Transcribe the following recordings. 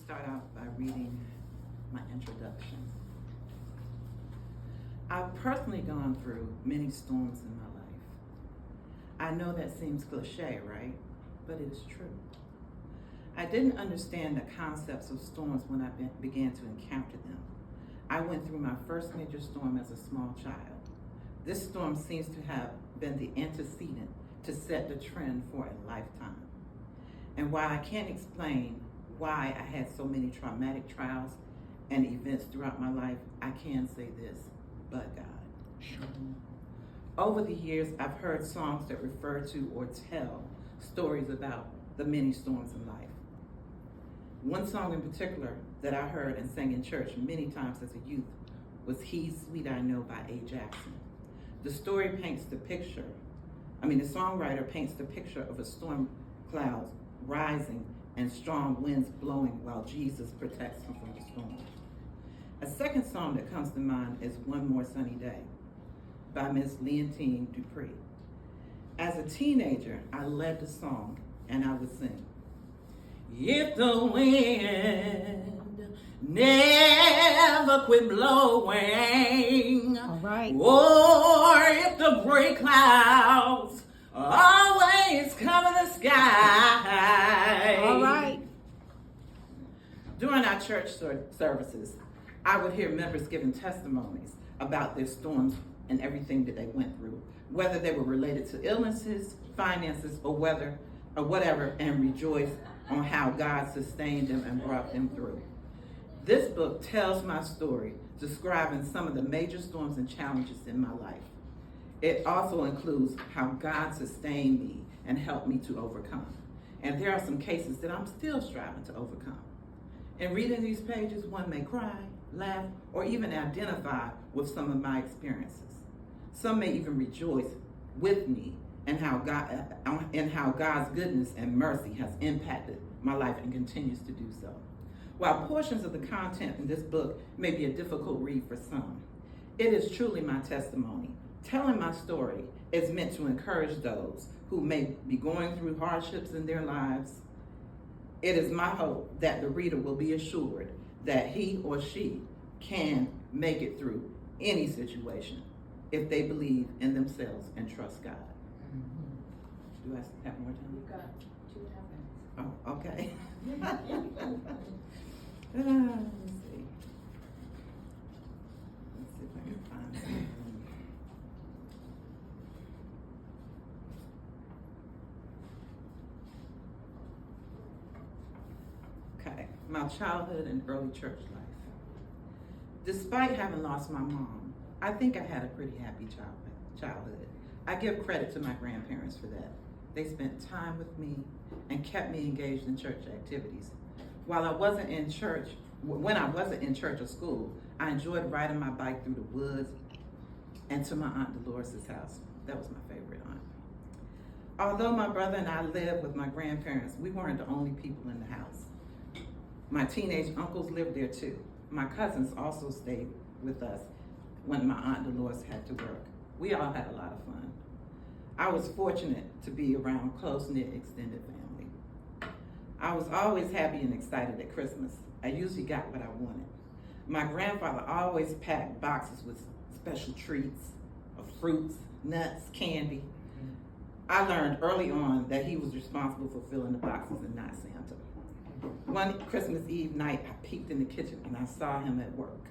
start out by reading my introduction. I've personally gone through many storms in my life. I know that seems cliche, right? But it is true. I didn't understand the concepts of storms when I began to encounter them. I went through my first major storm as a small child. This storm seems to have been the antecedent to set the trend for a lifetime. And while I can't explain why I had so many traumatic trials and events throughout my life, I can say this, but God. Sure. Over the years, I've heard songs that refer to or tell stories about the many storms in life. One song in particular that I heard and sang in church many times as a youth was He's Sweet I Know by A. Jackson. The songwriter paints the picture of a storm clouds rising and strong winds blowing while Jesus protects him from the storm. A second song that comes to mind is One More Sunny Day by Miss Leontine Dupree. As a teenager, I led the song and I would sing, if the wind never quit blowing, all right, or if the gray clouds always cover the sky. all right. During our church services, I would hear members giving testimonies about their storms and everything that they went through, whether they were related to illnesses, finances, or whatever, and rejoice on how God sustained them and brought them through. This book tells my story, describing some of the major storms and challenges in my life. It also includes how God sustained me and helped me to overcome. And there are some cases that I'm still striving to overcome. In reading these pages, one may cry, laugh, or even identify with some of my experiences. Some may even rejoice with me and how God's goodness and mercy has impacted my life and continues to do so. While portions of the content in this book may be a difficult read for some, it is truly my testimony. Telling my story is meant to encourage those who may be going through hardships in their lives. It is my hope that the reader will be assured that he or she can make it through any situation if they believe in themselves and trust God. Do I have more time? You've got 2.5 minutes. Oh, okay. Let's see. Let's see if I can find something. Okay, my childhood and early church life. Despite having lost my mom, I think I had a pretty happy childhood. I give credit to my grandparents for that. They spent time with me and kept me engaged in church activities. When I wasn't in church or school, I enjoyed riding my bike through the woods and to my Aunt Dolores' house. That was my favorite aunt. Although my brother and I lived with my grandparents, we weren't the only people in the house. My teenage uncles lived there too. My cousins also stayed with us when my Aunt Dolores had to work. We all had a lot of fun. I was fortunate to be around close-knit extended family. I was always happy and excited at Christmas. I usually got what I wanted. My grandfather always packed boxes with special treats of fruits, nuts, candy. I learned early on that he was responsible for filling the boxes and not Santa. One Christmas Eve night, I peeked in the kitchen and I saw him at work.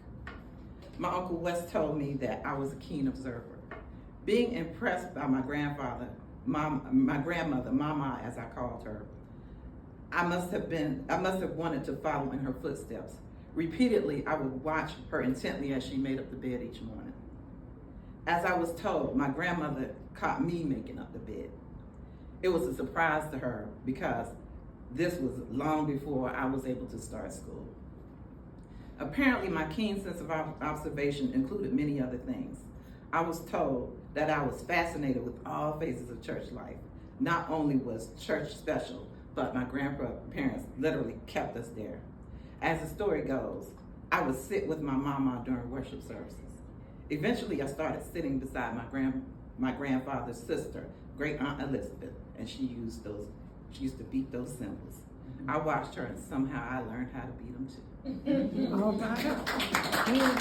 My Uncle Wes told me that I was a keen observer. Being impressed by my grandmother, Mama as I called her, I must have wanted to follow in her footsteps. Repeatedly, I would watch her intently as she made up the bed each morning. As I was told, my grandmother caught me making up the bed. It was a surprise to her because this was long before I was able to start school. Apparently, my keen sense of observation included many other things. I was told that I was fascinated with all phases of church life. Not only was church special, but my grandparents literally kept us there. As the story goes, I would sit with my mama during worship services. Eventually, I started sitting beside my grandfather's sister, Great Aunt Elizabeth, and she used to beat those cymbals. I watched her and somehow I learned how to beat them too. All right.